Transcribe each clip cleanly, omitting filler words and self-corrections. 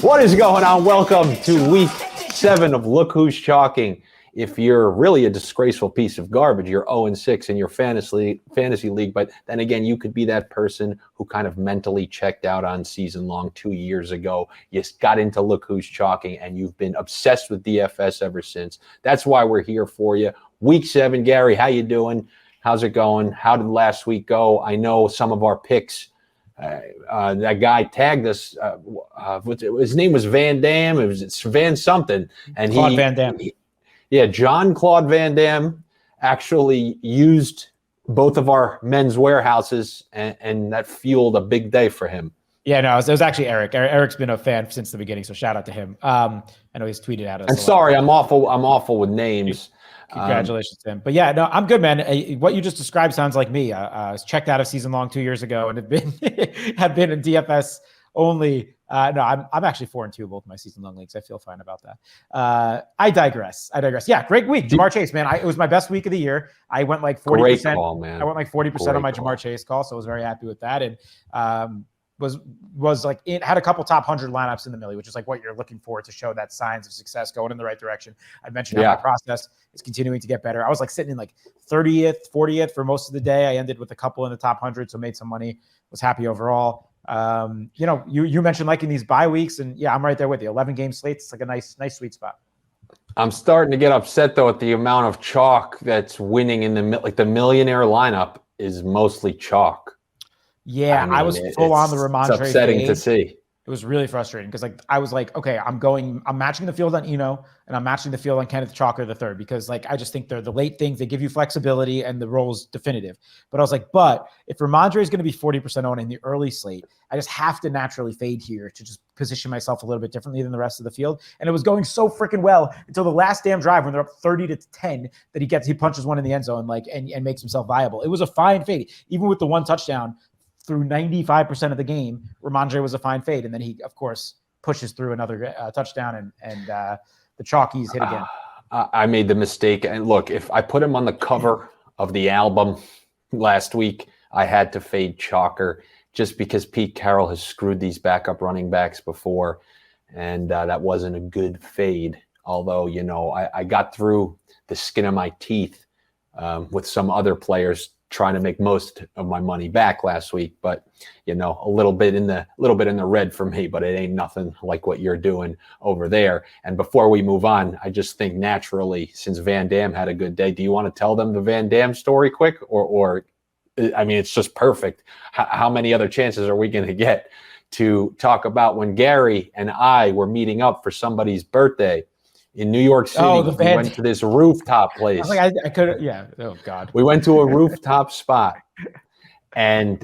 What is going on? Welcome to week 7 of Look Who's Chalking. If you're really a disgraceful piece of garbage, you're 0-6 in your fantasy league. But then again, you could be that person who kind of mentally checked out on season long 2 years ago. You got into Look Who's Chalking, and you've been obsessed with DFS ever since. That's why we're here for you. Week 7, Gary, how you doing? How's it going? How did last week go? I know some of our picks. That guy tagged us. His name was Van Damme. It's Van something, and Claude Van Damme. John Claude Van Damme actually used both of our men's warehouses, and that fueled a big day for him. Yeah, no, it was actually Eric. Eric's been a fan since the beginning, so shout out to him. I know he's tweeted at us. And sorry, I'm awful with names. Congratulations to him. But yeah, no, I'm good, man. What you just described sounds like me. I was checked out of season long 2 years ago and have been in DFS only. No, I'm actually 4-2 both my season long leagues. I feel fine about that. I digress. Yeah, great week. Jamar Chase, man. It was my best week of the year. I went like 40%. Great call, man. I went like 40% on my Jamar Chase call, so I was very happy with that. And was like it had a couple top 100 lineups in the Millie, which is like what you're looking for to show that signs of success going in the right direction. I mentioned how my process is continuing to get better. I was like sitting in like 30th, 40th for most of the day. I ended with a couple in the top 100, so made some money. Was happy overall. You mentioned liking these bye weeks, and yeah, I'm right there with you. 11 game slates, it's like a nice sweet spot. I'm starting to get upset though at the amount of chalk that's winning in the millionaire lineup is mostly chalk. Yeah, I was full on the Ramondre. It's upsetting to see. It was really frustrating because I was like, okay, I'm matching the field on Eno and I'm matching the field on Kenneth Chalker III because I just think they're the late things. They give you flexibility and the role's definitive. But I was like, if Ramondre is going to be 40% owned in the early slate, I just have to naturally fade here to just position myself a little bit differently than the rest of the field. And it was going so freaking well until the last damn drive when they're up 30-10 that he punches one in the end zone and makes himself viable. It was a fine fade, even with the one touchdown. Through 95% of the game, Ramondre was a fine fade. And then he, of course, pushes through another touchdown and the chalkies hit again. I made the mistake. And look, if I put him on the cover of the album last week, I had to fade Chalker just because Pete Carroll has screwed these backup running backs before. And that wasn't a good fade. Although, I got through the skin of my teeth with some other players trying to make most of my money back last week, but a little bit in the red for me, but it ain't nothing like what you're doing over there. And before we move on, I just think naturally, since Van Damme had a good day, do you want to tell them the Van Damme story quick, or I mean, it's just perfect. How many other chances are we going to get to talk about when Gary and I were meeting up for somebody's birthday in New York City? We went to this rooftop place. I could, yeah. Oh God. We went to a rooftop spot, and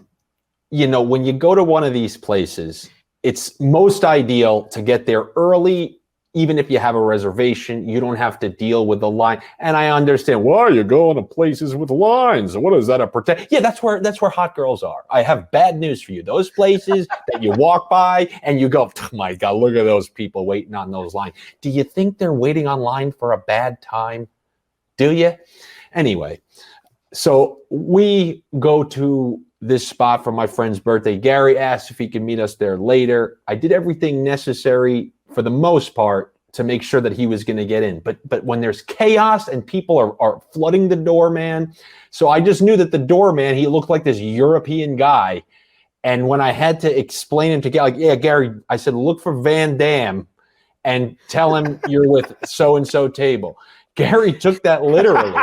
when you go to one of these places, it's most ideal to get there early. Even if you have a reservation, you don't have to deal with the line. And I understand why you're going to places with lines. What is that a protect? Yeah, that's where hot girls are. I have bad news for you. Those places that you walk by and you go, oh my God, look at those people waiting on those lines. Do you think they're waiting online for a bad time? Do you? Anyway, so we go to this spot for my friend's birthday. Gary asked if he could meet us there later. I did everything necessary for the most part to make sure that he was going to get in. But when there's chaos and people are flooding the doorman, so I just knew that the doorman, he looked like this European guy. And when I had to explain him to Gary, I said, look for Van Damme and tell him you're with so-and-so table. Gary took that literally.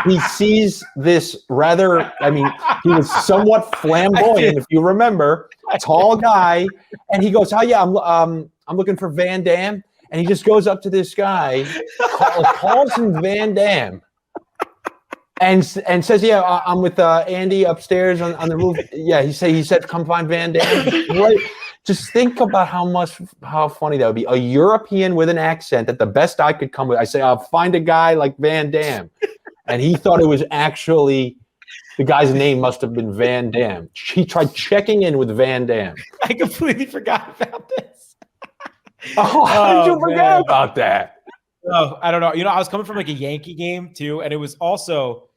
He sees this he was somewhat flamboyant, if you remember, tall guy. And he goes, I'm looking for Van Damme. And he just goes up to this guy, calls him Van Damme, and says, I'm with Andy upstairs on the roof. Yeah, he said, come find Van Damme. Right. Just think about how funny that would be. A European with an accent that the best I could come with. I say, I'll find a guy like Van Damme. And he thought it was actually, the guy's name must have been Van Damme. He tried checking in with Van Damme. I completely forgot about this. How did you forget about that? Oh, I don't know. I was coming from like a Yankee game too, and it was also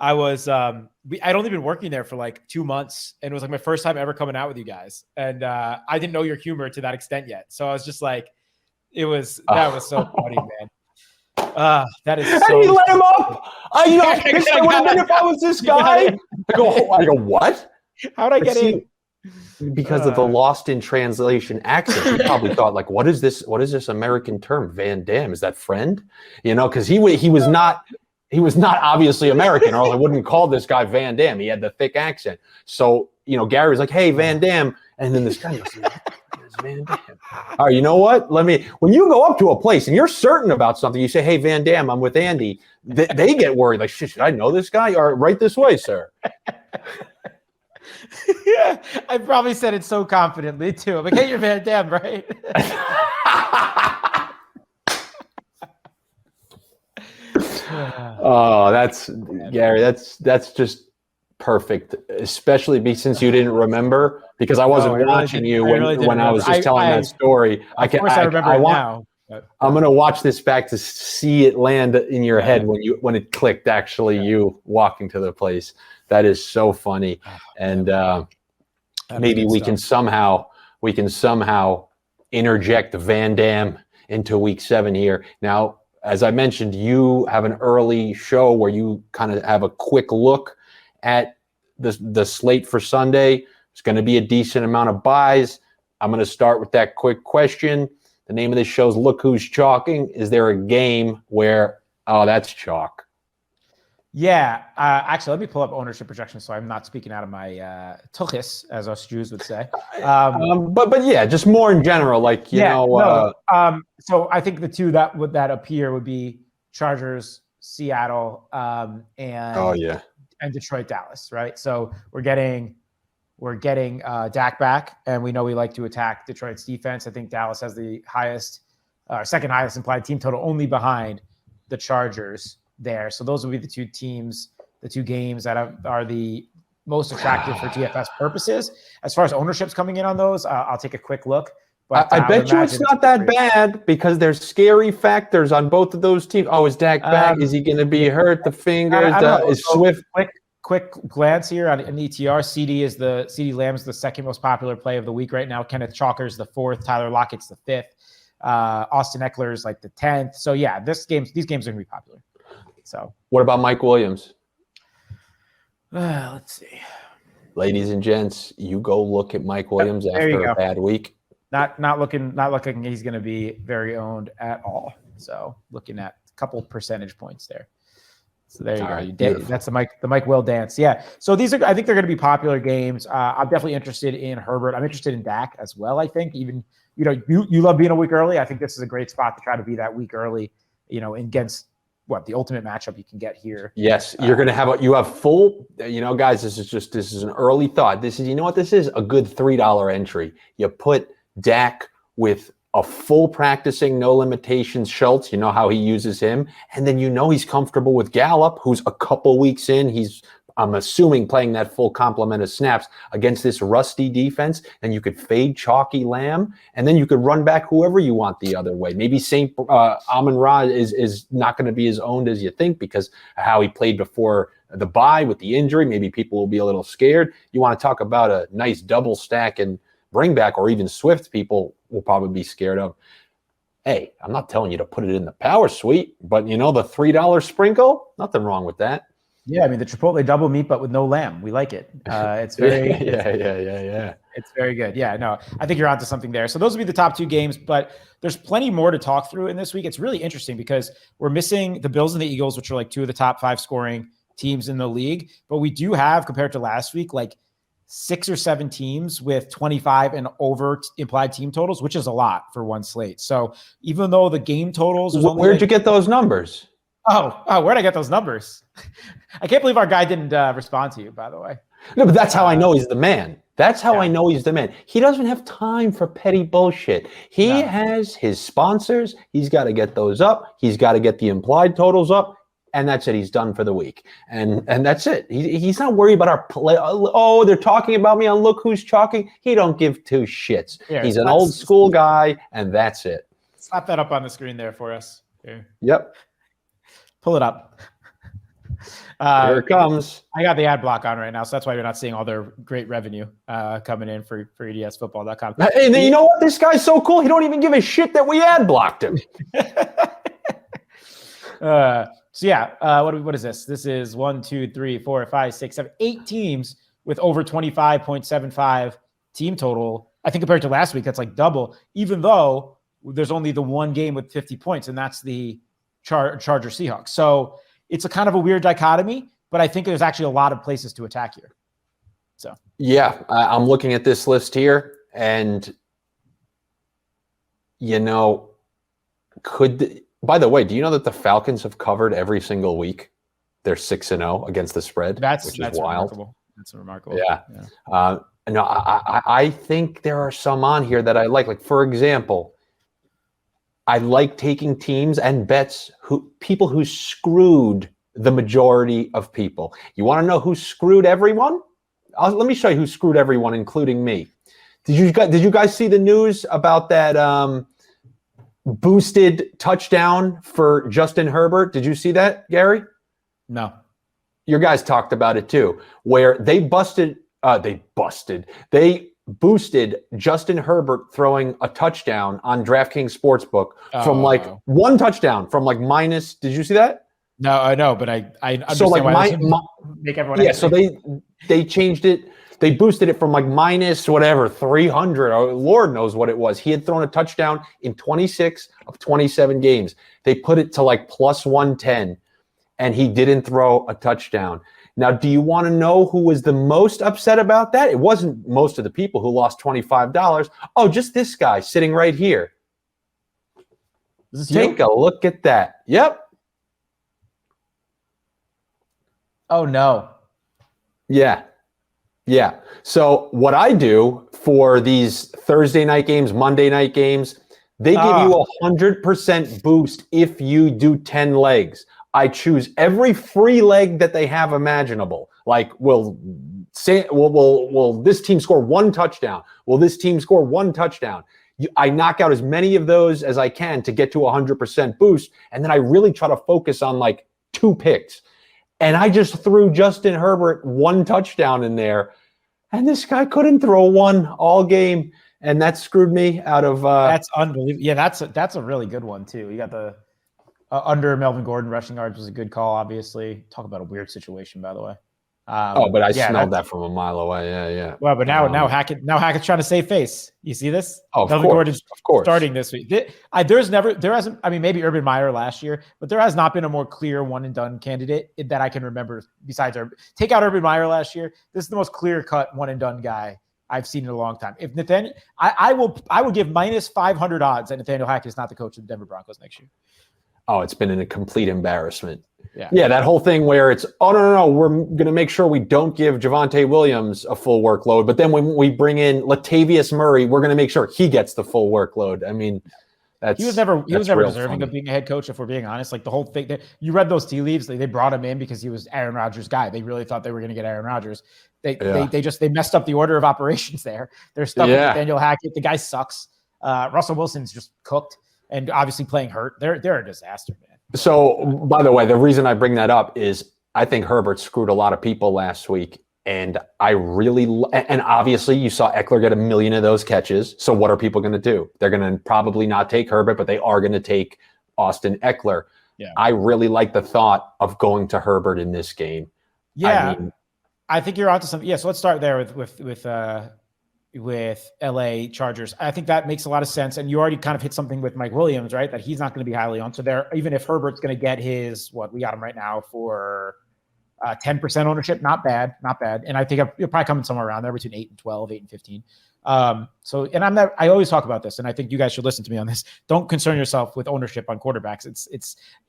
I was I'd only been working there for like 2 months, and it was like my first time ever coming out with you guys, and I didn't know your humor to that extent yet. So I was just like, that was so funny, man. That is And so. he let him up. How pissed I would have been if I was this guy. I go, what? How'd I get in? Because of the lost in translation accent, he probably thought, like, what is this? What is this American term? Van Damme, is that friend? Because he was not obviously American, or else I wouldn't call this guy Van Damme. He had the thick accent. So Gary was like, hey, Van Damme, and then this guy goes, Van Damme. All right, you know what? When you go up to a place and you're certain about something, you say, hey, Van Damme, I'm with Andy. They get worried, like, shit, should I know this guy? Or right this way, sir. Yeah, I probably said it so confidently too. I'm like, hey, you're Van Damme, right? Oh, that's Gary. That's just perfect, especially since you didn't remember, because I wasn't watching you when I was just telling that story. I remember it now. I'm gonna watch this back to see it land in your head when it clicked. Actually, you walking to the place. That is so funny, and maybe we can somehow interject Van Damme into week 7 here. Now, as I mentioned, you have an early show where you kind of have a quick look at the slate for Sunday. It's going to be a decent amount of buys. I'm going to start with that quick question. The name of this show is Look Who's Chalking. Is there a game where, that's chalk? Yeah. Actually, let me pull up ownership projections so I'm not speaking out of my tuchis, as us Jews would say. But yeah, just more in general, like, so I think the two that appear would be Chargers, Seattle, and Detroit, Dallas, right? So we're getting Dak back, and we know we like to attack Detroit's defense. I think Dallas has the second highest implied team total, only behind the Chargers there. So those will be the two games that are the most attractive for DFS purposes. As far as ownership's coming in on those, I'll take a quick look. But I bet you it's not that bad, because there's scary factors on both of those teams. Oh, is Dak back? Is he going to be hurt? The fingers? Is Swift? Quick glance here on an ETR. CD Lamb is the second most popular play of the week right now. Kenneth Chalker's the 4th. Tyler Lockett's the 5th. Austin Eckler's like the 10th. So yeah, these games are going to be popular. So what about Mike Williams? Let's see. Ladies and gents, you go look at Mike Williams after a bad week. Not looking he's going to be very owned at all. So looking at a couple percentage points there. So there you go. That's the Mike Will dance. Yeah. So I think they're going to be popular games. I'm definitely interested in Herbert. I'm interested in Dak as well. I think even, you love being a week early. I think this is a great spot to try to be that week early, against the ultimate matchup you can get here. Yes. You're going to have full, guys, this is an early thought. This is, this is a good $3 entry. You put Dak with a full practicing, no limitations Schultz, how he uses him. And then he's comfortable with Gallup, who's a couple weeks in. He's, I'm assuming, playing that full complement of snaps against this rusty defense. And you could fade chalky Lamb, and then you could run back whoever you want the other way. Maybe St. Amon-Ra is not going to be as owned as you think, because of how he played before the bye with the injury. Maybe people will be a little scared. You want to talk about a nice double stack and bring back, or even Swift, people will probably be scared of. Hey, I'm not telling you to put it in the power suite, but the $3 sprinkle, nothing wrong with that. Yeah, I mean, the Chipotle double meat, but with no lamb. We like it. It's very yeah. It's very good. Yeah, no, I think you're onto something there. So those would be the top 2 games, but there's plenty more to talk through in this week. It's really interesting because we're missing the Bills and the Eagles, which are like 2 of the top 5 scoring teams in the league. But we do have, compared to last week, like 6 or 7 teams with 25 and over implied team totals, which is a lot for one slate. So even though the game totals, where'd you get those numbers? Oh, where'd I get those numbers? I can't believe our guy didn't respond to you, by the way. No, but that's how I know he's the man. That's how I know he's the man. He doesn't have time for petty bullshit. He has his sponsors. He's got to get those up. He's got to get the implied totals up. And that's it. He's done for the week. And that's it. He's not worried about our play. Oh, they're talking about me on Look Who's Chalking. He don't give 2 shits. Here, he's an old school guy, and that's it. Slap that up on the screen there for us. Here. Yep. Pull it up. Here it comes. I got the ad block on right now, so that's why you're not seeing all their great revenue coming in for EDSfootball.com. And you know what? This guy's so cool. He don't even give a shit that we ad blocked him. What is this? This is 1, 2, 3, 4, 5, 6, 7, 8 teams with over 25.75 team total. I think compared to last week, that's like double, even though there's only the one game with 50 points, and that's the Charger Seahawks. So it's a kind of a weird dichotomy, but I think there's actually a lot of places to attack here. So yeah, I'm looking at this list here, and by the way, do you know that the Falcons have covered every single week? They're 6-0 against the spread, which is wild. Remarkable. That's remarkable. Yeah. No, I think there are some on here that I like. Like, for example, I like taking teams and bets people who screwed the majority of people. You want to know who screwed everyone? Let me show you who screwed everyone, including me. Did you guys see the news about that boosted touchdown for Justin Herbert? Did you see that, Gary? No. Your guys talked about it too, where they boosted Justin Herbert throwing a touchdown on DraftKings Sportsbook from one touchdown from minus. Did you see that? No, I know, but I understand so why make everyone. Yeah, so they changed it. They boosted it from minus whatever 300 or Lord knows what it was. He had thrown a touchdown in 26 of 27 games. They put it to plus 110, and he didn't throw a touchdown. Now, do you want to know who was the most upset about that? It wasn't most of the people who lost $25. Oh, just this guy sitting right here. Take a look at that. Yep. Oh, no. Yeah. So what I do for these Thursday night games, Monday night games, they give you a 100% boost if you do 10 legs. I choose every free leg that they have imaginable. Will this team score one touchdown? Will this team score one touchdown? I knock out as many of those as I can to get to 100% boost, and then I really try to focus on 2 picks. And I just threw Justin Herbert one touchdown in there, and this guy couldn't throw one all game, and that screwed me out of. That's unbelievable. Yeah, that's a really good one too. You got the under Melvin Gordon rushing yards was a good call. Obviously, talk about a weird situation, by the way. But I smelled that from a mile away. Yeah. Well, but now Hackett's trying to save face. You see this? Oh, Melvin Gordon's of course. Starting this week. There hasn't. I mean, maybe Urban Meyer last year, but there has not been a more clear one and done candidate that I can remember. Besides, take out Urban Meyer last year. This is the most clear cut one and done guy I've seen in a long time. If Nathaniel, I will give minus 500 odds that Nathaniel Hackett is not the coach of the Denver Broncos next year. Oh, it's been a complete embarrassment. Yeah, that whole thing where it's, no, we're going to make sure we don't give Javonte Williams a full workload, but then when we bring in Latavius Murray, we're going to make sure he gets the full workload. I mean, he was never deserving of being a head coach, if we're being honest. The whole thing that you read those tea leaves, they brought him in because he was Aaron Rodgers' guy. They really thought they were going to get Aaron Rodgers. They messed up the order of operations there. They're stuck with Nathaniel Hackett. The guy sucks. Russell Wilson's just cooked, and obviously playing hurt. They're a disaster, man. So, by the way, the reason I bring that up is I think Herbert screwed a lot of people last week, and and obviously you saw Eckler get 1 million of those catches. So what are people going to do? They're going to probably not take Herbert, but they are going to take Austin Eckler. Yeah. I really like the thought of going to Herbert in this game. Yeah, I think you're onto something. Yeah, so let's start there with LA Chargers. I think that makes a lot of sense. And you already kind of hit something with Mike Williams, right? That he's not going to be highly on. So there, even if Herbert's going to get we got him right now for 10% ownership, not bad. And I think you're probably coming somewhere around there between 8 and 12, 8 and 15. I always talk about this, and I think you guys should listen to me on this. Don't concern yourself with ownership on quarterbacks.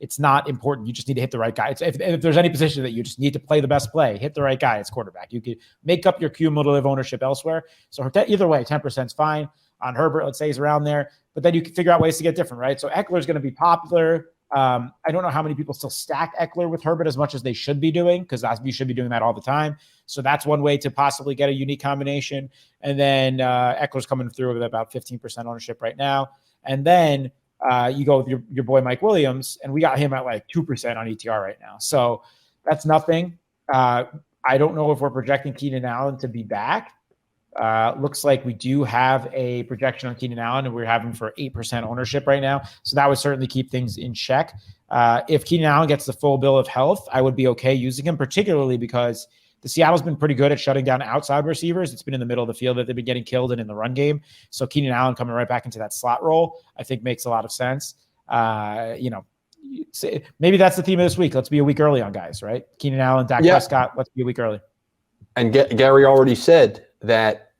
It's not important. You just need to hit the right guy. If there's any position that you just need to play the best play, hit the right guy. It's quarterback. You could make up your cumulative ownership elsewhere. So either way, 10% is fine. On Herbert, let's say he's around there, but then you can figure out ways to get different, right? So Eckler's going to be popular. I don't know how many people still stack Eckler with Herbert as much as they should be doing, because you should be doing that all the time. So that's one way to possibly get a unique combination. And then Eckler's coming through with about 15% ownership right now. And then you go with your boy Mike Williams, and we got him at 2% on ETR right now. So That's nothing. I don't know if we're projecting Keenan Allen to be back. Looks like we do have a projection on Keenan Allen, and we're having for 8% ownership right now. So that would certainly keep things in check. If Keenan Allen gets the full bill of health, I would be okay using him, particularly because the Seattle's been pretty good at shutting down outside receivers. It's been in the middle of the field that they've been getting killed in the run game. So Keenan Allen coming right back into that slot role, I think makes a lot of sense. Maybe that's the theme of this week. Let's be a week early on guys, right? Keenan Allen, Dak Prescott, let's be a week early. And Gary already said that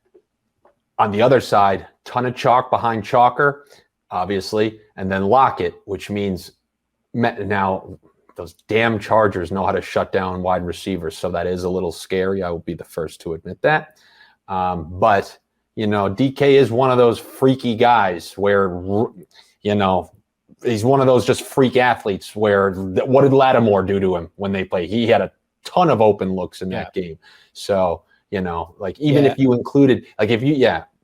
on the other side, ton of chalk behind Chalker, obviously, and then Lockett, which means now those damn Chargers know how to shut down wide receivers, so that is a little scary. I will be the first to admit that. But, DK is one of those freaky guys where, he's one of those just freak athletes where what did Lattimore do to him when they play? He had a ton of open looks in that game. So, even if you included,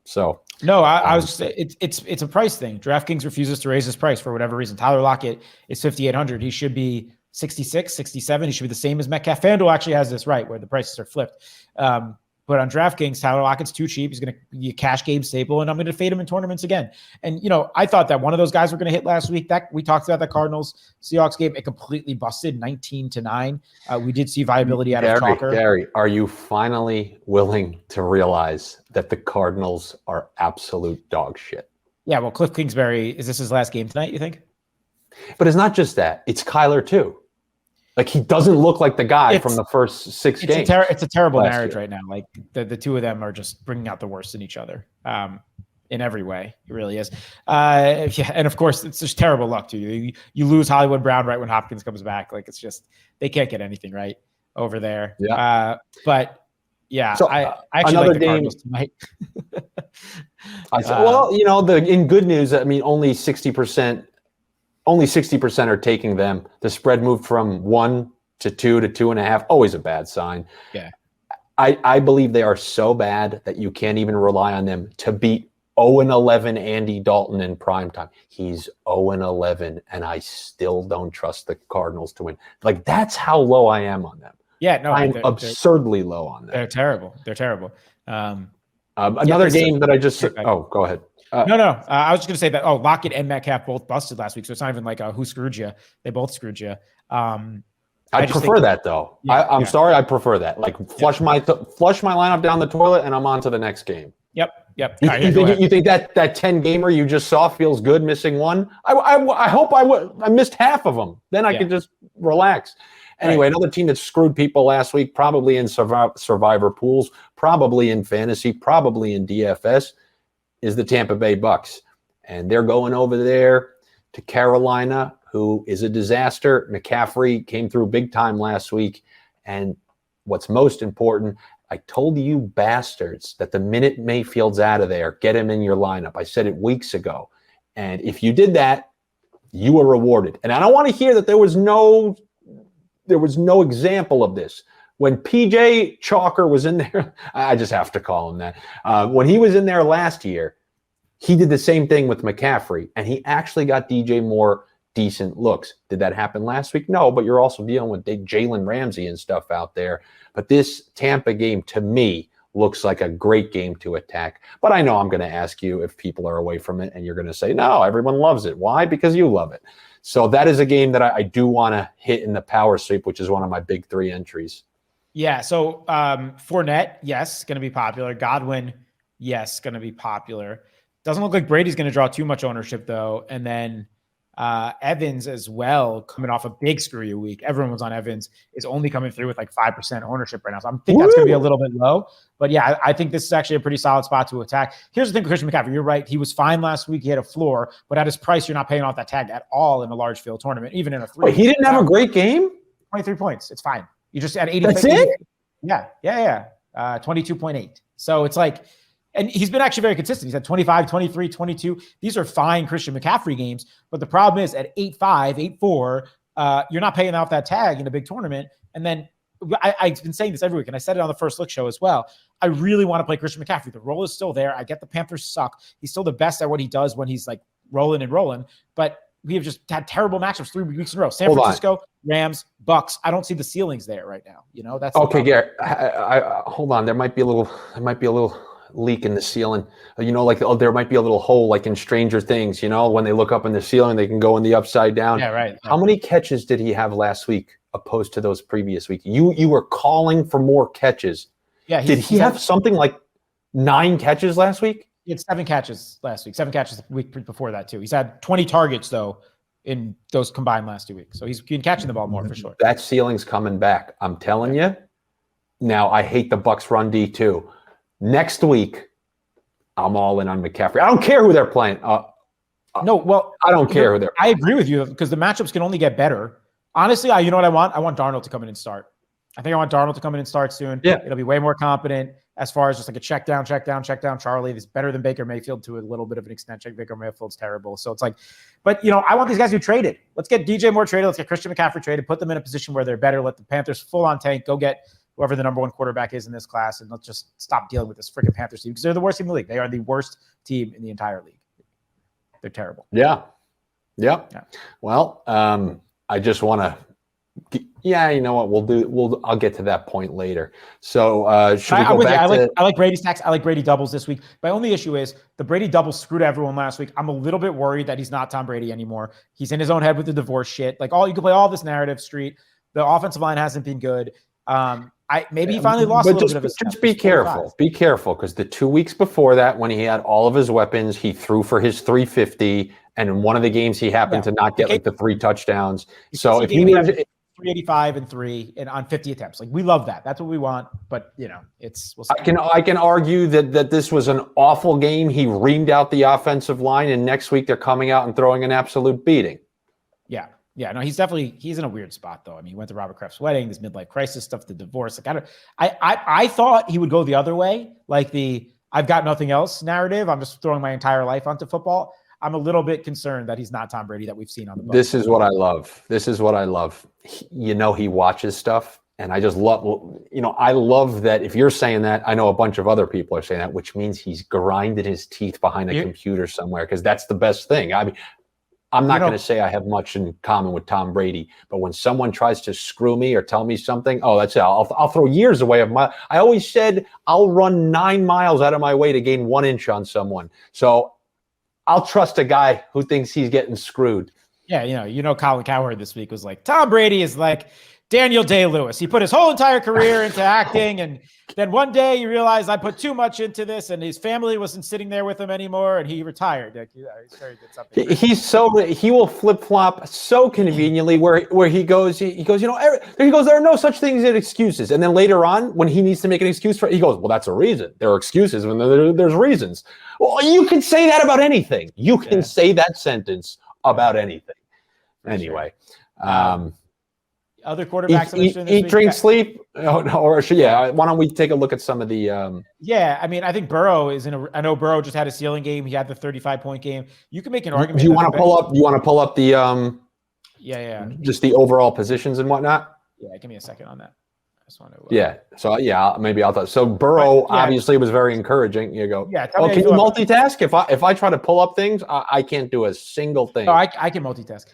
so. No, I was just, it's a price thing. DraftKings refuses to raise his price for whatever reason. Tyler Lockett is 5,800. He should be 66, 67. He should be the same as Metcalf. FanDuel actually has this right where the prices are flipped. But on DraftKings, Tyler Lockett's too cheap. He's going to be a cash game staple, and I'm going to fade him in tournaments again. And, I thought that one of those guys were going to hit last week. That we talked about the Cardinals-Seahawks game. It completely busted 19-9. We did see viability out of Chalker. Gary, are you finally willing to realize that the Cardinals are absolute dog shit? Yeah, well, Cliff Kingsbury, is this his last game tonight, you think? But it's not just that. It's Kyler, too. Like, he doesn't look like the guy from the first six games. It's a terrible marriage right now. Like, the two of them are just bringing out the worst in each other in every way. It really is. And, of course, it's just terrible luck, too. You lose Hollywood Brown right when Hopkins comes back. Like, it's just – they can't get anything right over there. Yeah. But, yeah, so, I actually like the Cardinals tonight. In good news, I mean, only 60% are taking them. The spread moved from 1 to 2 to 2.5. Always a bad sign. Yeah. I believe they are so bad that you can't even rely on them to beat 0-11 Andy Dalton in primetime. He's 0-11, and I still don't trust the Cardinals to win. Like, that's how low I am on them. Yeah, no, I'm absurdly low on them. They're terrible. Another game that I just – go ahead. No. I was just going to say that, Lockett and Metcalf both busted last week, so it's not even like who screwed you. They both screwed you. I prefer that, though. I'm sorry. I prefer that. Like, flush my lineup down the toilet, and I'm on to the next game. Yep. You think that 10-gamer you just saw feels good missing one? I hope I missed half of them. Then I could just relax. Anyway, Another team that screwed people last week, probably in survivor pools, probably in fantasy, probably in DFS, is the Tampa Bay Bucks. And they're going over there to Carolina, who is a disaster. McCaffrey came through big time last week. And what's most important, I told you bastards that the minute Mayfield's out of there, get him in your lineup. I said it weeks ago. And if you did that, you were rewarded. And I don't want to hear that there was no example of this. When PJ Chalker was in there, I just have to call him that. When he was in there last year, he did the same thing with McCaffrey, and he actually got DJ Moore decent looks. Did that happen last week? No, but you're also dealing with Jalen Ramsey and stuff out there. But this Tampa game, to me, looks like a great game to attack. But I know I'm going to ask you if people are away from it, and you're going to say, no, everyone loves it. Why? Because you love it. So that is a game that I do want to hit in the power sweep, which is one of my big 3 entries. Yeah, so Fournette, yes, going to be popular. Godwin, yes, going to be popular. Doesn't look like Brady's going to draw too much ownership, though. And then Evans as well, coming off a big screw you week. Everyone was on Evans, is only coming through with like 5% ownership right now. So I think that's going to be a little bit low. But yeah, I think this is actually a pretty solid spot to attack. Here's the thing with Christian McCaffrey. You're right. He was fine last week. He had a floor. But at his price, you're not paying off that tag at all in a large field tournament, even in a 3. Wait, he didn't have a great game? 23 points. It's fine. You just had 80. That's it? Yeah. 22.8. So it's like, and he's been actually very consistent. He's had 25, 23, 22. These are fine Christian McCaffrey games. But the problem is at 8.5, 8.4, you're not paying off that tag in a big tournament. And then I've been saying this every week, and I said it on the first look show as well. I really want to play Christian McCaffrey. The role is still there. I get the Panthers suck. He's still the best at what he does when he's like rolling. But we have just had terrible matchups 3 weeks in a row. San Hold on. Francisco, Rams, Bucks. I don't see the ceilings there right now. You know, that's Okay, Garrett. Hold on. There might be a little leak in the ceiling. You know, like there might be a little hole, like in Stranger Things. You know, when they look up in the ceiling, they can go in the upside down. Yeah, right. How many catches did he have last week, opposed to those previous weeks? You were calling for more catches. Yeah. Did he have something like 9 catches last week? He had 7 catches last week. 7 catches the week before that too. He's had 20 targets though in those combined last 2 weeks. So he's been catching the ball more for sure. That ceiling's coming back. I'm telling you. Now I hate the Bucks run D too. Next week, I'm all in on McCaffrey. I don't care who they're playing. No, well, I don't care who they're. I agree with you because the matchups can only get better. Honestly, you know what I want? I want Darnold to come in and start. I think I want Darnold to come in and start soon. Yeah. It'll be way more competent as far as just like a check down, Charlie. That's better than Baker Mayfield to a little bit of an extent. Baker Mayfield's terrible. So it's like, but you know, I want these guys who traded. Let's get DJ Moore traded. Let's get Christian McCaffrey traded. Put them in a position where they're better. Let the Panthers full on tank. Go get whoever the number 1 quarterback is in this class, and let's just stop dealing with this freaking Panthers team because they're the worst team in the league. They are the worst team in the entire league. They're terrible. Yeah. Well, I just want to. Yeah, you know what? I'll get to that point later. So should we go back to? I like Brady stacks. I like Brady doubles this week. My only issue is the Brady double screwed everyone last week. I'm a little bit worried that he's not Tom Brady anymore. He's in his own head with the divorce shit. Like you can play all this narrative street. The offensive line hasn't been good. Maybe he finally lost a little bit of his. Just be careful. Be careful because the 2 weeks before that, when he had all of his weapons, he threw for his 350, and in one of the games, he happened to not get like the 3 touchdowns. So if he needs 385 and 3 and on 50 attempts, like we love that. That's what we want. But you know, we'll see. I can argue that this was an awful game. He reamed out the offensive line, and next week they're coming out and throwing an absolute beating. Yeah, no, he's in a weird spot though. I mean, he went to Robert Kraft's wedding, this midlife crisis stuff, the divorce. Like I thought he would go the other way, like the I've got nothing else narrative. I'm just throwing my entire life onto football. I'm a little bit concerned that he's not Tom Brady that we've seen on the boat. This is what I love. He watches stuff, and I just love. I love that. If you're saying that, I know a bunch of other people are saying that, which means he's grinded his teeth behind a computer somewhere because that's the best thing. I mean. I'm not going to say I have much in common with Tom Brady, but when someone tries to screw me or tell me something, that's it. I'll throw years away of my. I always said I'll run 9 miles out of my way to gain 1 inch on someone. So I'll trust a guy who thinks he's getting screwed. Yeah, Colin Cowherd this week was like, Tom Brady is like Daniel Day-Lewis. He put his whole entire career into acting, and then one day he realized I put too much into this, and his family wasn't sitting there with him anymore, and he retired. Like, he's very good something. He will flip flop so conveniently where he goes, there are no such things as excuses, and then later on when he needs to make an excuse for it, he goes, well, that's a reason. There are excuses when there's reasons. Well, you can say that about anything. You can say that sentence about anything. Anyway. Other quarterbacks eat, drink, sleep. Why don't we take a look at some of the? I mean, I think Burrow is I know Burrow just had a ceiling game. He had the 35-point game. You can make an argument. Do you want to pull up? You want to pull up the? Just the overall positions and whatnot. Yeah, give me a second on that. I just want to. So maybe I'll. So Burrow obviously was very encouraging. You go. Yeah. Can you multitask? If I try to pull up things, I can't do a single thing. No, I can multitask.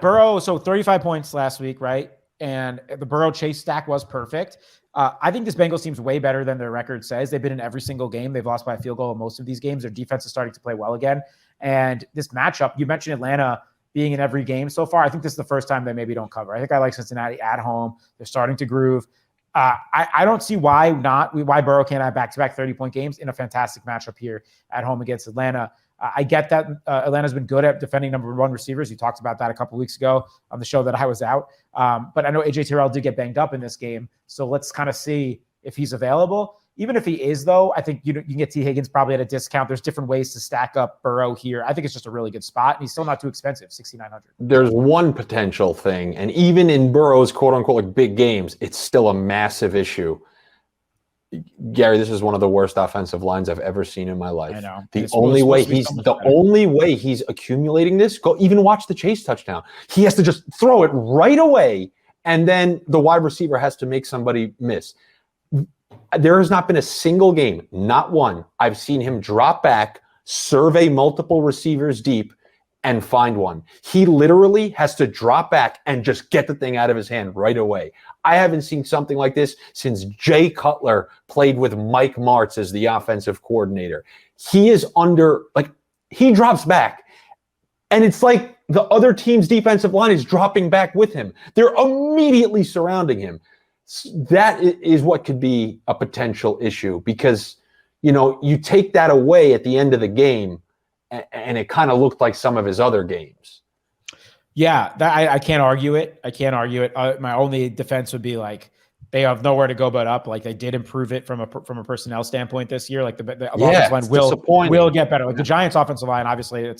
Burrow, so 35 points last week, right? And the Burrow Chase stack was perfect. I think this Bengals team's way better than their record says. They've been in every single game. They've lost by a field goal in most of these games. Their defense is starting to play well again. And this matchup, you mentioned Atlanta being in every game so far. I think this is the first time they maybe don't cover. I think I like Cincinnati at home. They're starting to groove. I don't see why Burrow can't have back-to-back 30-point games in a fantastic matchup here at home against Atlanta. I get that Atlanta's been good at defending number 1 receivers. You talked about that a couple weeks ago on the show that I was out. But I know AJ Terrell did get banged up in this game. So let's kind of see if he's available. Even if he is, though, I think you can get T. Higgins probably at a discount. There's different ways to stack up Burrow here. I think it's just a really good spot, and he's still not too expensive, $6,900. There's one potential thing, and even in Burrow's quote-unquote like big games, it's still a massive issue. Gary, this is one of the worst offensive lines I've ever seen in my life. I know. The only way he's accumulating this, even watch the Chase touchdown. He has to just throw it right away, and then the wide receiver has to make somebody miss. There has not been a single game, not one, I've seen him drop back, survey multiple receivers deep, and find one. He literally has to drop back and just get the thing out of his hand right away. I haven't seen something like this since Jay Cutler played with Mike Martz as the offensive coordinator. He is he drops back, and it's like the other team's defensive line is dropping back with him. They're immediately surrounding him. That is what could be a potential issue because, you take that away at the end of the game, and it kind of looked like some of his other games. Yeah, I can't argue it. My only defense would be like they have nowhere to go but up. Like they did improve it from a personnel standpoint this year. Like the offensive line will get better. Like the Giants' offensive line, obviously,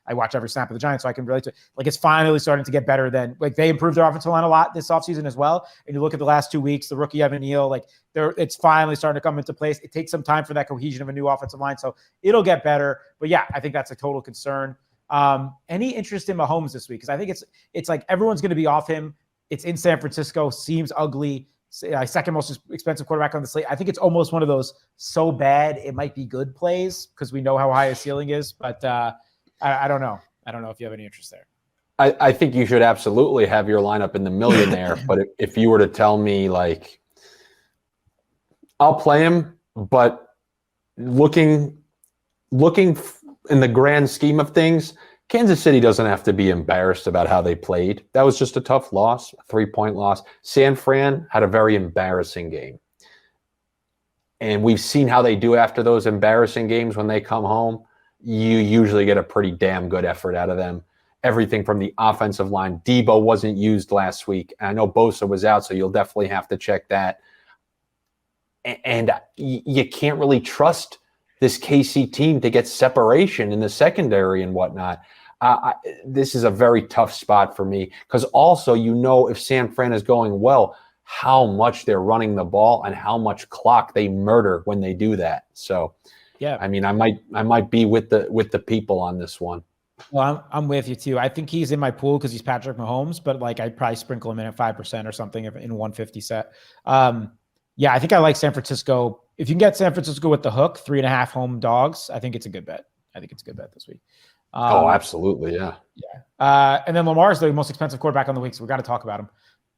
I watch every snap of the Giants, so I can relate to it. Like it's finally starting to get better than like they improved their offensive line a lot this offseason as well. And you look at the last 2 weeks, the rookie Evan Neal, like it's finally starting to come into place. It takes some time for that cohesion of a new offensive line, so it'll get better. But yeah, I think that's a total concern. Any interest in Mahomes this week? Because I think it's like everyone's going to be off him. It's in San Francisco, seems ugly. Second most expensive quarterback on the slate. I think it's almost one of those so bad it might be good plays because we know how high his ceiling is. But I don't know. I don't know if you have any interest there. I think you should absolutely have your lineup in the millionaire. But if you were to tell me like, I'll play him, but looking in the grand scheme of things, Kansas City doesn't have to be embarrassed about how they played. That was just a tough loss, a 3-point loss. San Fran had a very embarrassing game. And we've seen how they do after those embarrassing games when they come home. You usually get a pretty damn good effort out of them. Everything from the offensive line. Debo wasn't used last week. And I know Bosa was out, so you'll definitely have to check that. And you can't really trust this KC team to get separation in the secondary and whatnot. This is a very tough spot for me because also if San Fran is going well, how much they're running the ball and how much clock they murder when they do that. So, yeah, I mean, I might be with the people on this one. Well, I'm with you too. I think he's in my pool because he's Patrick Mahomes, but like I'd probably sprinkle him in at 5% or something in 150 set. Yeah, I think I like San Francisco. If you can get San Francisco with the hook, 3.5 home dogs, I think it's a good bet. This week. Absolutely, yeah. Yeah. And then Lamar's the most expensive quarterback on the week, so we got to talk about him.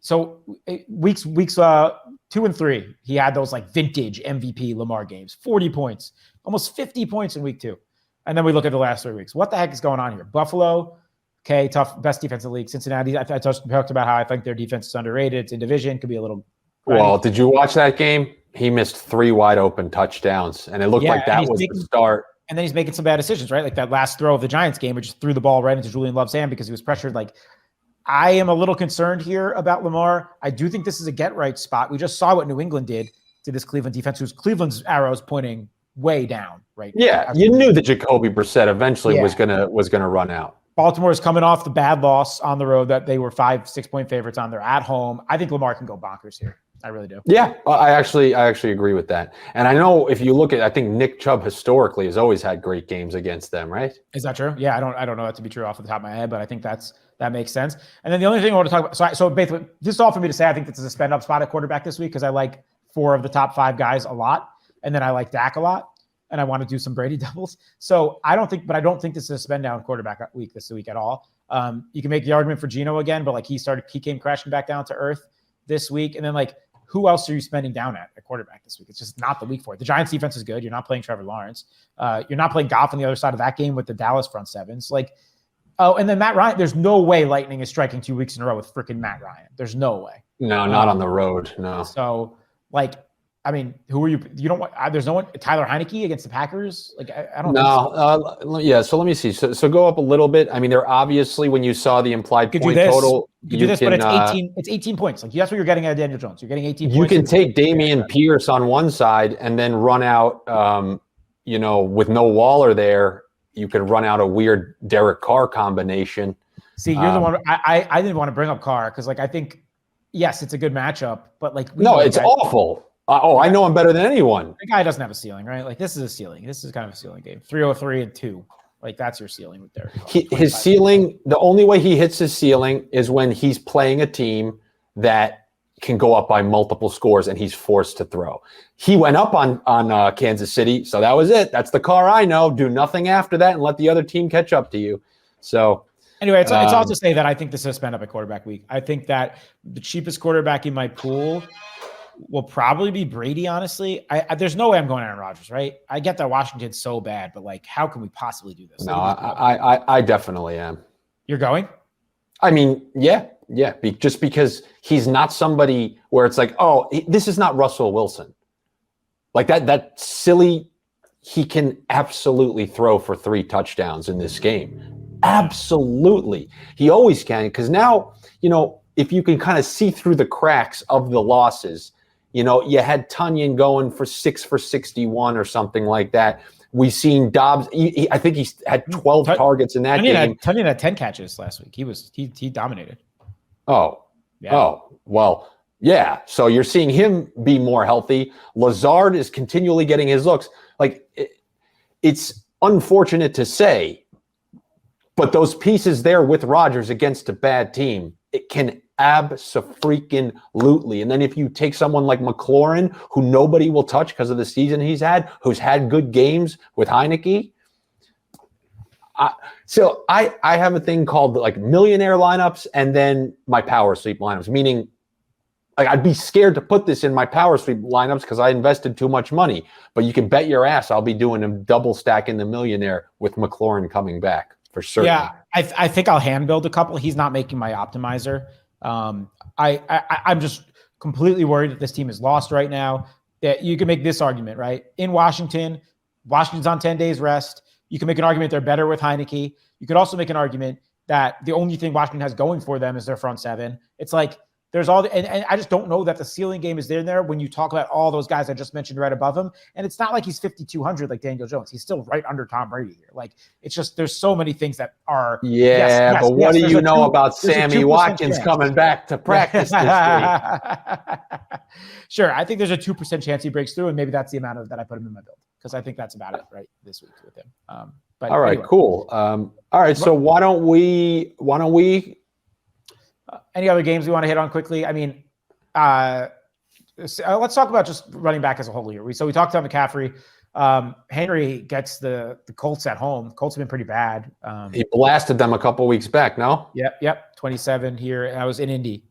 So weeks 2 and 3, he had those like vintage MVP Lamar games, 40 points, almost 50 points in week 2. And then we look at the last 3 weeks. What the heck is going on here? Buffalo, okay, tough, best defense in the league. Cincinnati, I talked about how I think their defense is underrated. It's in division, could be a little. Well, did you watch that game? He missed 3 wide open touchdowns, and it looked like that was the start. And then he's making some bad decisions, right? Like that last throw of the Giants game, which just threw the ball right into Julian Love's hand because he was pressured. Like, I am a little concerned here about Lamar. I do think this is a get-right spot. We just saw what New England did to this Cleveland defense, who's Cleveland's arrows pointing way down right now. Yeah, you knew that Jacoby Brissett eventually was gonna run out. Baltimore is coming off the bad loss on the road that they were 5-6 point favorites on. They're at home. I think Lamar can go bonkers here. I really do. Yeah, I actually agree with that. And I know if you look at, I think Nick Chubb historically has always had great games against them, right? Is that true? Yeah, I don't know that to be true off the top of my head, but I think that makes sense. And then the only thing I want to talk about, so basically, this is all for me to say. I think this is a spend up spot at quarterback this week because I like 4 of the top 5 guys a lot, and then I like Dak a lot, and I want to do some Brady doubles. So I don't think this is a spend down quarterback week this week at all. You can make the argument for Geno again, but like he came crashing back down to earth this week, and then like. Who else are you spending down at quarterback this week? It's just not the week for it. The Giants defense is good. You're not playing Trevor Lawrence. You're not playing Goff on the other side of that game with the Dallas front sevens. And then Matt Ryan, there's no way Lightning is striking 2 weeks in a row with freaking Matt Ryan. There's no way. No, not on the road. No. So I mean, who are you? You don't want. There's no one. Tyler Heineke against the Packers. I don't. No. Yeah. So let me see. So go up a little bit. I mean, they're obviously when you saw the implied point total, you do this, but it's 18. It's 18 points. Like that's what you're getting at Daniel Jones. You're getting 18. You can take Damian Pierce on one side and then run out. With no Waller there, you could run out a weird Derek Carr combination. See, you're the one. I didn't want to bring up Carr because I think yes, it's a good matchup, but it's awful. I know him better than anyone. The guy doesn't have a ceiling, right? This is a ceiling. This is kind of a ceiling game. 303 and 2. That's your ceiling with Derek. His ceiling, the only way he hits his ceiling is when he's playing a team that can go up by multiple scores and he's forced to throw. He went up on Kansas City, so that was it. That's the Carr I know. Do nothing after that and let the other team catch up to you. So anyway, it's all to say that I think this is spent up at quarterback week. I think that the cheapest quarterback in my pool will probably be Brady, honestly. There's no way I'm going Aaron Rodgers, right? I get that Washington's so bad, but like, how can we possibly do this? No, I definitely am. You're going? I mean, yeah. Just because he's not somebody where it's like, oh, this is not Russell Wilson. Like that silly, he can absolutely throw for 3 touchdowns in this game. Absolutely. He always can, because now, if you can kind of see through the cracks of the losses, you had Tunyon going for 6 for 61 or something like that. We've seen Dobbs. I think he had 12 targets in that game. Tunyon had 10 catches last week. He dominated. Oh, yeah. Oh, well, yeah. So you're seeing him be more healthy. Lazard is continually getting his looks. Like, it's unfortunate to say, but those pieces there with Rodgers against a bad team, it can abso-freaking-lutely. And then if you take someone like McLaurin, who nobody will touch because of the season he's had, who's had good games with Heineke. So I have a thing called like millionaire lineups and then my power sweep lineups, meaning like I'd be scared to put this in my power sweep lineups because I invested too much money. But you can bet your ass I'll be doing a double stack in the millionaire with McLaurin coming back for certain. Yeah, I think I'll hand build a couple. He's not making my optimizer. I'm just completely worried that this team is lost right now. That you can make this argument, right? In Washington's on 10 days rest. You can make an argument they're better with Heineke. You could also make an argument that the only thing Washington has going for them is their front seven. It's like there's all and I just don't know that the ceiling game is there when you talk about all those guys I just mentioned right above him. And it's not like he's 5,200 like Daniel Jones. He's still right under Tom Brady here. Like it's just there's so many things that are but what do you know about Sammy Watkins coming back to practice this week? Sure, I think there's a 2% chance he breaks through, and maybe that's the amount of that I put him in my build because I think that's about it right this week with him. But all right, anyway. Cool. All right, so why don't we? Any other games we want to hit on quickly? I mean, let's talk about just running back as a whole here. We talked about McCaffrey. Henry gets the Colts at home. Colts have been pretty bad. He blasted them a couple weeks back, no? Yep. 27 here. I was in Indy.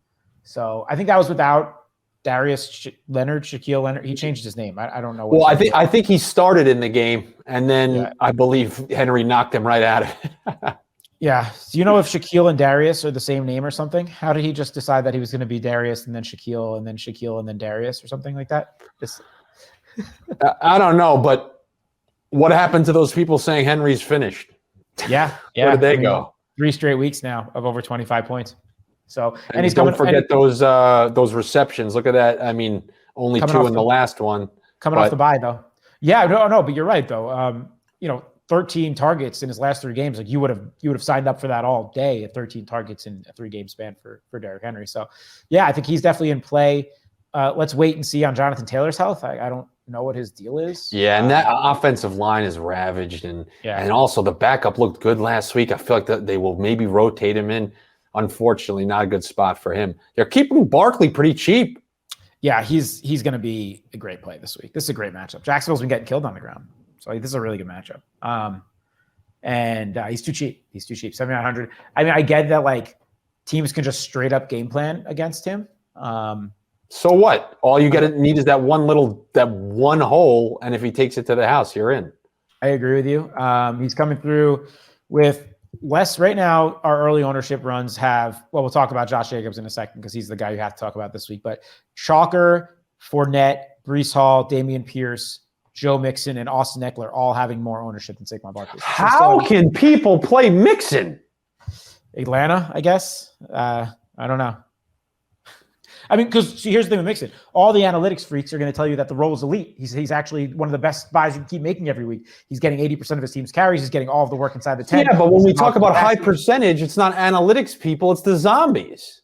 So I think that was without Shaquille Leonard. He changed his name. I don't know. Well, I think he started in the game, and then I believe Henry knocked him right out of it. Yeah. Do you know if Shaquille and Darius are the same name or something? How did he just decide that he was going to be Darius and then Shaquille and then Darius or something like that? I don't know, but what happened to those people saying Henry's finished? Yeah. Where did they go? 3 straight weeks now of over 25 points. So and he's don't forget those receptions. Look at that. I mean, only 2 in the last one. Coming off the bye though. Yeah, no, but you're right though. 13 targets in his last 3 games. Like you would have signed up for that all day at 13 targets in a 3-game span for Derrick Henry. So yeah, I think he's definitely in play. Let's wait and see on Jonathan Taylor's health. I don't know what his deal is. Yeah, and that offensive line is ravaged, and also the backup looked good last week. I feel like that they will maybe rotate him in. Unfortunately, not a good spot for him. They're keeping Barkley pretty cheap. Yeah, he's going to be a great play this week. This is a great matchup. Jacksonville's been getting killed on the ground. So this is a really good matchup. And he's too cheap. 7,900. I mean, I get that like teams can just straight up game plan against him. So what? All you need is that one hole, and if he takes it to the house, you're in. I agree with you. He's coming through with less right now. Our early ownership runs have. Well, we'll talk about Josh Jacobs in a second because he's the guy you have to talk about this week. But Chalker, Fournette, Breece Hall, Dameon Pierce, Joe Mixon, and Austin Eckler all having more ownership than Saquon Barkley. How can people play Mixon? Atlanta, I guess. I don't know. I mean, because here's the thing with Mixon. All the analytics freaks are going to tell you that the role is elite. He's actually one of the best buys you can keep making every week. He's getting 80% of his team's carries. He's getting all of the work inside the 10. Yeah, but when we talk about high percentage, it's not analytics people. It's the zombies.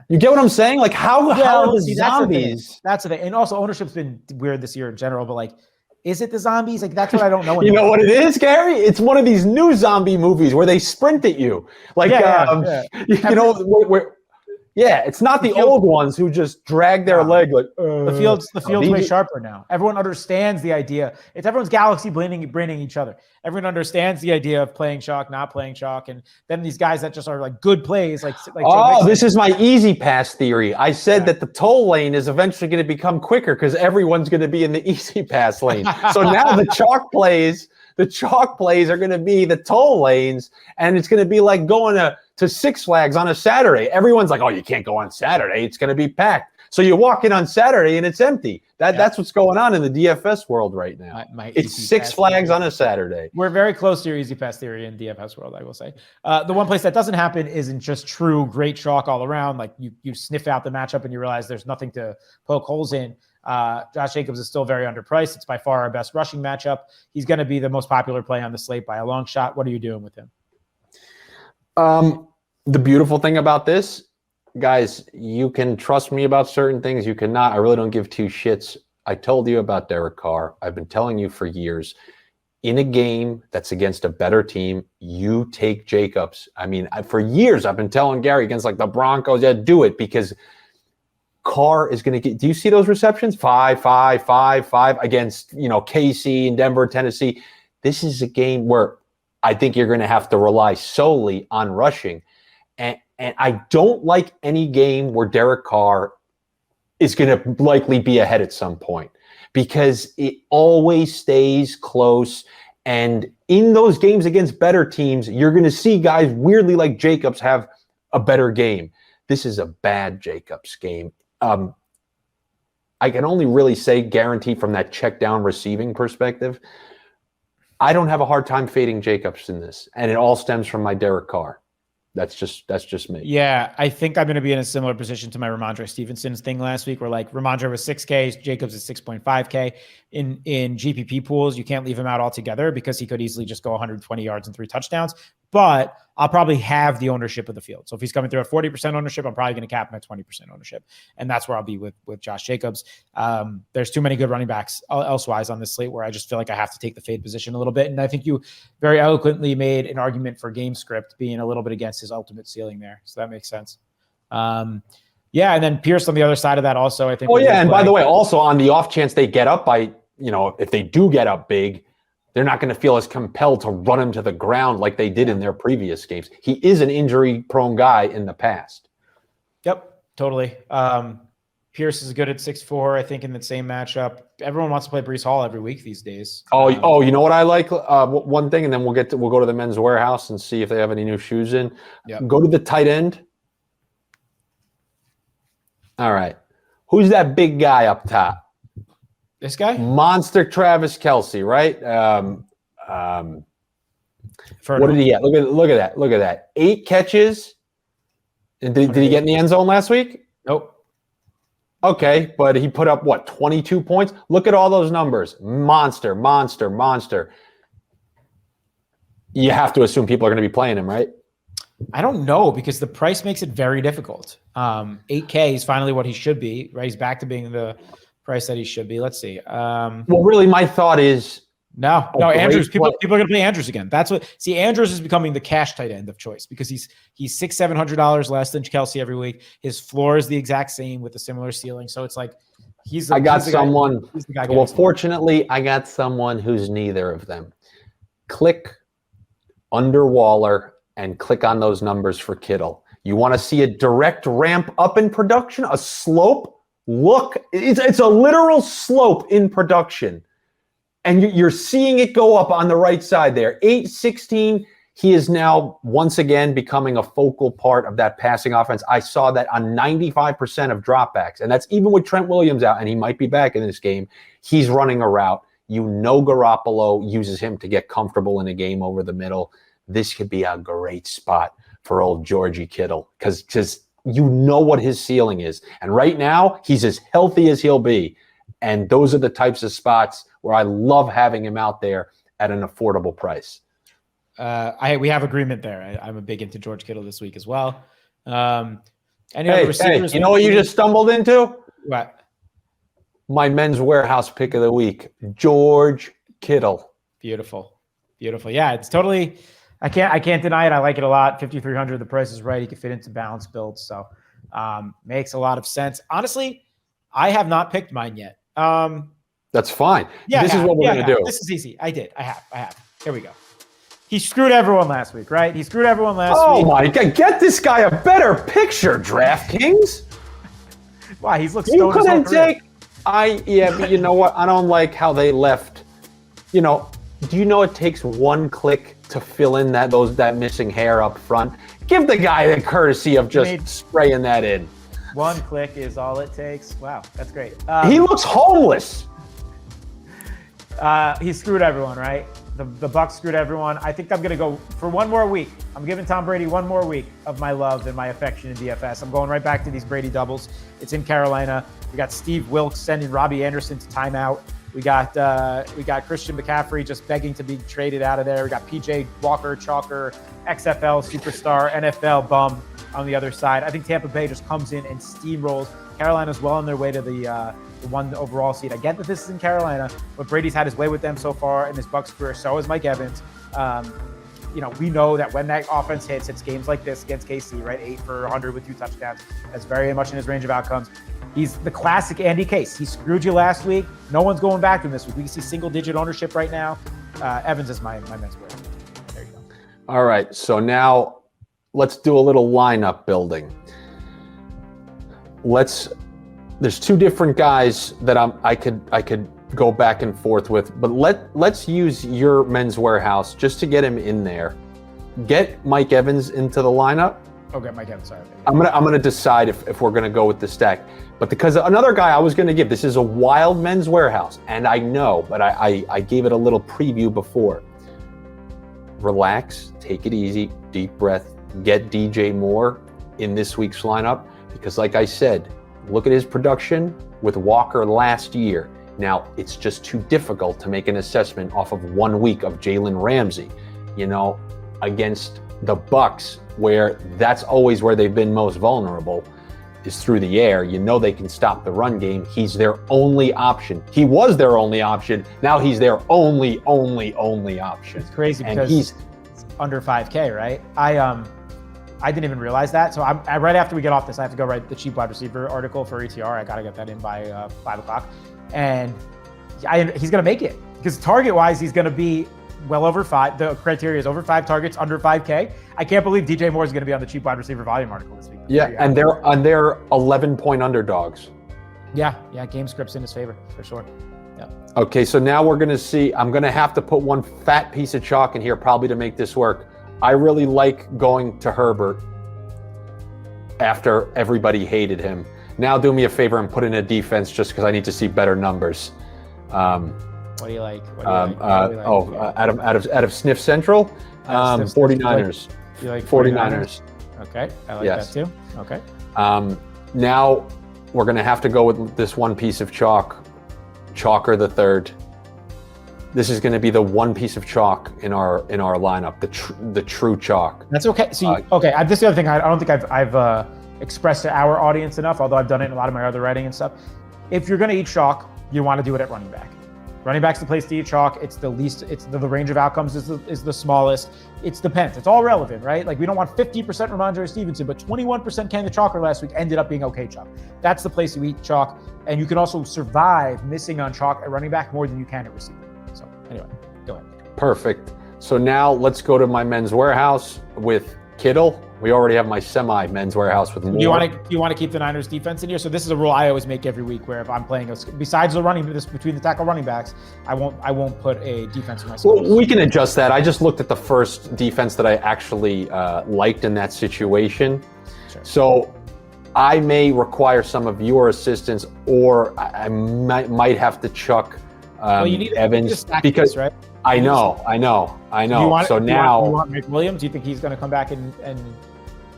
You get what I'm saying? Like, how are the zombies? That's the thing. And also, ownership's been weird this year in general, but like, is it the zombies? Like, that's what I don't know. You know what it is, Gary? It's one of these new zombie movies where they sprint at you. Like, you know, where Yeah, it's not the old ones who just drag their leg like. The field's way sharper now. Everyone understands the idea. It's everyone's galaxy braining each other. Everyone understands the idea of playing chalk, not playing chalk, and then these guys that just are like good plays, like. Oh, this is my easy pass theory. I said that the toll lane is eventually going to become quicker because everyone's going to be in the easy pass lane. So now the chalk plays are going to be the toll lanes, and it's going to be like going to Six Flags on a Saturday. Everyone's like, oh, you can't go on Saturday. It's going to be packed. So you walk in on Saturday and it's empty. That's what's going on in the DFS world right now. It's Six Flags on a Saturday. We're very close to your easy pass theory in DFS world, I will say. The one place that doesn't happen isn't just true great chalk all around. Like you sniff out the matchup and you realize there's nothing to poke holes in. Josh Jacobs is still very underpriced. It's by far our best rushing matchup. He's going to be the most popular play on the slate by a long shot. What are you doing with him? The beautiful thing about this, guys, you can trust me about certain things. You cannot. I really don't give two shits. I told you about Derek Carr. I've been telling you for years. In a game that's against a better team, you take Jacobs. I mean, for years I've been telling Gary against like the Broncos, do it because Carr is going to get. Do you see those receptions? 5, 5, 5, 5 against KC and Denver, Tennessee. This is a game where I think you're going to have to rely solely on rushing. And I don't like any game where Derek Carr is going to likely be ahead at some point because it always stays close. And in those games against better teams, you're going to see guys weirdly like Jacobs have a better game. This is a bad Jacobs game. I can only really say guarantee from that check down receiving perspective. I don't have a hard time fading Jacobs in this, and it all stems from my Derek Carr. That's just me. Yeah, I think I'm going to be in a similar position to my Ramondre Stevenson's thing last week, where like Ramondre was 6K, Jacobs is 6.5K. In GPP pools, you can't leave him out altogether because he could easily just go 120 yards and 3 touchdowns. But I'll probably have the ownership of the field. So if he's coming through at 40% ownership, I'm probably going to cap him at 20% ownership. And that's where I'll be with Josh Jacobs. There's too many good running backs elsewise on this slate where I just feel like I have to take the fade position a little bit. And I think you very eloquently made an argument for game script being a little bit against his ultimate ceiling there. So that makes sense. Yeah. And then Pierce on the other side of that also, I think. Oh, yeah. And by the way, also on the off chance they get up by, if they do get up big, they're not going to feel as compelled to run him to the ground like they did in their previous games. He is an injury-prone guy in the past. Yep, totally. Pierce is good at 6'4", I think, in the same matchup. Everyone wants to play Breece Hall every week these days. You know what I like? One thing, and then we'll go to the Men's Warehouse and see if they have any new shoes in. Yep. Go to the tight end. All right. Who's that big guy up top? This guy? Monster Travis Kelce, right? What did he get? Look at that. 8 catches. And did he get in the end zone last week? Nope. Okay, but he put up, 22 points? Look at all those numbers. Monster. You have to assume people are going to be playing him, right? I don't know because the price makes it very difficult. 8K is finally what he should be, right? He's back to being the price that he should be. Let's see. Well, really, my thought is no. Andrews. People are going to play Andrews again. That's what. See, Andrews is becoming the cash tight end of choice because he's $600-700 less than Kelce every week. His floor is the exact same with a similar ceiling. So it's like fortunately, I got someone who's neither of them. Click under Waller and click on those numbers for Kittle. You want to see a direct ramp up in production, a slope. Look, it's a literal slope in production. And you're seeing it go up on the right side there. 8-16, he is now once again becoming a focal part of that passing offense. I saw that on 95% of dropbacks. And that's even with Trent Williams out, and he might be back in this game. He's running a route. Garoppolo uses him to get comfortable in a game over the middle. This could be a great spot for old Georgie Kittle because just what his ceiling is. And right now, he's as healthy as he'll be. And those are the types of spots where I love having him out there at an affordable price. We have agreement there. I'm a big into George Kittle this week as well. Hey, you know what you just stumbled into? What? My Men's Warehouse pick of the week, George Kittle. Beautiful. Yeah, it's totally. I can't deny it. I like it a lot. 5,300. The price is right. He can fit into balanced builds. So Makes a lot of sense. Honestly, I have not picked mine yet. That's fine. Yeah, this is what we're going to do. This is easy. I have. Here we go. He screwed everyone last week, right? He screwed everyone last week. Oh my God! Get this guy a better picture, DraftKings. Wow, he's looked. You couldn't take. But you know what? I don't like how they left. You know, do you know it takes one click to fill in that missing hair up front? Give the guy the courtesy of just spraying that in. One click is all it takes. Wow, that's great. He looks homeless. He screwed everyone, right? The Bucks screwed everyone. I think I'm going to go for one more week. I'm giving Tom Brady one more week of my love and my affection in DFS. I'm going right back to these Brady doubles. It's in Carolina. We got Steve Wilkes sending Robbie Anderson to timeout. We got Christian McCaffrey just begging to be traded out of there. We got PJ Walker, Chalker, XFL superstar, NFL bum on the other side. I think Tampa Bay just comes in and steamrolls. Carolina's well on their way to the one overall seed. I get that this is in Carolina, but Brady's had his way with them so far in his Bucs career. So is Mike Evans. We know that when that offense hits, it's games like this against KC, right? 8 for 100 with 2 touchdowns. That's very much in his range of outcomes. He's the classic Andy Case. He screwed you last week. No one's going back to him this week. We see single-digit ownership right now. Evans is my men's wear. There you go. All right, so now let's do a little lineup building. There's 2 different guys that I could go back and forth with, but let's use your men's warehouse just to get him in there. Get Mike Evans into the lineup. Okay, Mike Evans. Sorry. I'm gonna decide if we're gonna go with the stack, but because another guy I was gonna give, this is a wild men's warehouse, and I know, but I gave it a little preview before. Relax, take it easy, deep breath. Get DJ Moore in this week's lineup because, like I said, look at his production with Walker last year. Now, it's just too difficult to make an assessment off of 1 week of Jalen Ramsey, against the Bucks, where that's always where they've been most vulnerable, is through the air. They can stop the run game. He's their only option. He was their only option. Now he's their only option. It's crazy because he's under 5K, right? I didn't even realize that. So I right after we get off this, I have to go write the cheap wide receiver article for ETR. I got to get that in by 5 o'clock. And he's going to make it because target-wise, he's going to be well over 5. The criteria is over 5 targets, under 5K. I can't believe DJ Moore is going to be on the cheap wide receiver volume article this week. Yeah, and they're 11-point underdogs. Yeah, game script's in his favor for sure. Yeah. Okay, so now we're going to see. I'm going to have to put one fat piece of chalk in here probably to make this work. I really like going to Herbert after everybody hated him. Now do me a favor and put in a defense just because I need to see better numbers. What do you like? Out of Sniff Central, 49ers. You like 49ers? Okay, I like that too. Okay. Now we're going to have to go with this one piece of chalk, Chalker the third. This is going to be the one piece of chalk in our lineup, the true chalk. That's okay. So this is the other thing. I don't think I've expressed to our audience enough, although I've done it in a lot of my other writing and stuff. If you're going to eat chalk, you want to do it at running back. Running back's the place to eat chalk. It's the least. It's the range of outcomes is the smallest. It depends. It's all relevant, right? Like we don't want 50% Ramondre Stevenson, but 21% Ken the Chalker last week ended up being okay chalk. That's the place to eat chalk, and you can also survive missing on chalk at running back more than you can at receiver. So anyway, go ahead. Perfect. So now let's go to my men's warehouse with Kittle. We already have my semi-men's warehouse with Moore. Do you want to keep the Niners defense in here? So this is a rule I always make every week where if I'm playing besides the between the tackle running backs, I won't put a defense in my squad. Well, we can adjust that. I just looked at the first defense that I actually liked in that situation. Sure. So I may require some of your assistance, or I might have to chuck you need Evans because this, right? I know. You want Mike Williams? Do you think he's going to come back and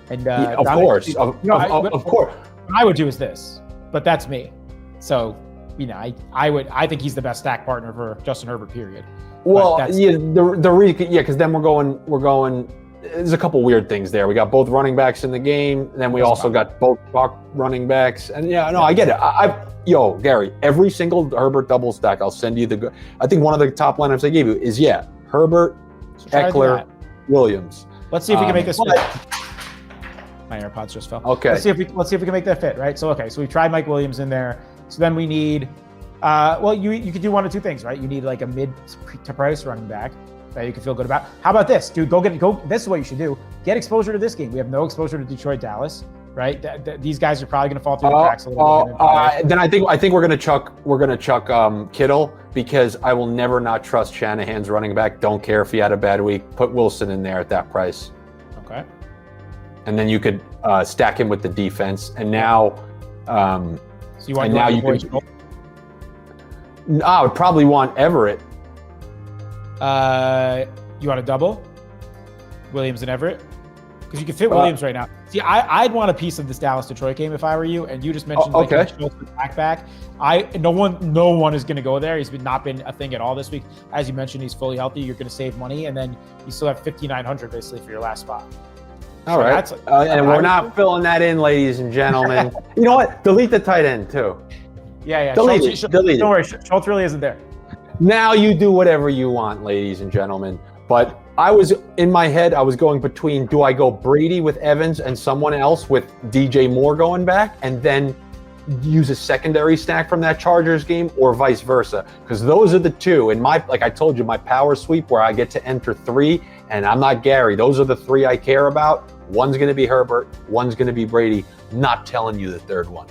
of course. What I would do is this, but that's me. So, I think he's the best stack partner for Justin Herbert, period. Well, because then we're going. There's a couple weird things there. We got both running backs in the game, and then we also got both running backs. And I get it. Gary, every single Herbert double stack, I'll send you I think one of the top lineups I gave you is Herbert, Eckler, Williams. Let's see if we can make this work. My AirPods just fell. Okay. Let's see if we can make that fit, right? So we tried Mike Williams in there. So then we need, you could do one of two things, right? You need like a mid to price running back that you can feel good about. How about this, dude? This is what you should do. Get exposure to this game. We have no exposure to Detroit, Dallas, right? These guys are probably going to fall through the cracks a little bit. Then I think we're gonna chuck Kittle, because I will never not trust Shanahan's running back. Don't care if he had a bad week. Put Wilson in there at that price. Okay. And then you could stack him with the defense. And now, So you want I would probably want Everett. You want a double? Williams and Everett? Because you can fit Williams right now. See, I'd want a piece of this Dallas-Detroit game if I were you. And you just mentioned back. No one is going to go there. He's not been a thing at all this week. As you mentioned, he's fully healthy. You're going to save money, and then you still have 5,900 basically for your last spot. All right. And we're not filling that in, ladies and gentlemen. You know what? Delete the tight end too. Yeah. Delete it. Don't worry, Schultz really isn't there. Now you do whatever you want, ladies and gentlemen. But in my head, I was going between, do I go Brady with Evans and someone else with DJ Moore going back, and then use a secondary stack from that Chargers game, or vice versa? Because those are the two. And like I told you, my power sweep where I get to enter 3, and I'm not Gary. Those are the 3 I care about. One's going to be Herbert. One's going to be Brady. Not telling you the third one.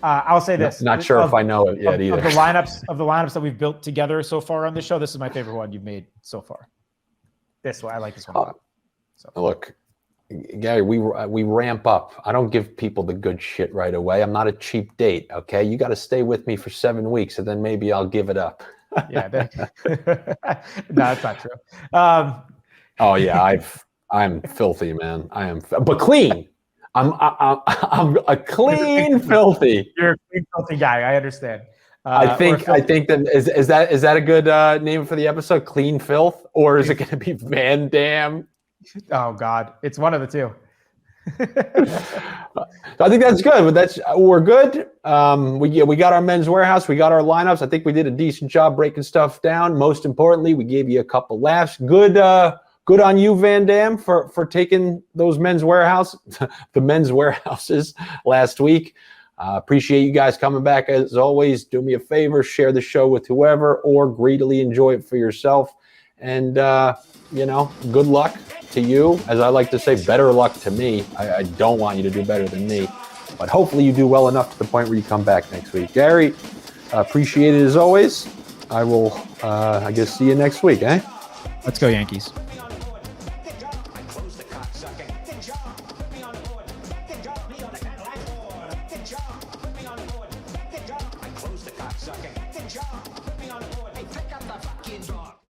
I'll say this. Not sure if I know it yet either. Of the lineups that we've built together so far on this show, this is my favorite one you've made so far. This one, I like this one. Look, Gary, we ramp up. I don't give people the good shit right away. I'm not a cheap date, okay? You got to stay with me for 7 weeks, and then maybe I'll give it up. Yeah, no, that's not true. Oh yeah, I'm filthy, man. I am, but clean. I'm a clean filthy. You're a clean filthy guy. I understand. I think that is that a good name for the episode? Clean filth, or is it going to be Van Damme? Oh God, it's one of the two. I think that's good. But we're good. We got our Men's Warehouse. We got our lineups. I think we did a decent job breaking stuff down. Most importantly, we gave you a couple laughs. Good on you, Van Damme, for taking those Men's Warehouse, the Men's Warehouses last week. Appreciate you guys coming back as always. Do me a favor, share the show with whoever, or greedily enjoy it for yourself. And good luck to you. As I like to say, better luck to me. I don't want you to do better than me, but hopefully you do well enough to the point where you come back next week. Gary, appreciate it as always. I will, I guess, see you next week, eh? Let's go, Yankees. Good job. Be on the board. Good job. Be on the board. Hey, pick up the fucking dog.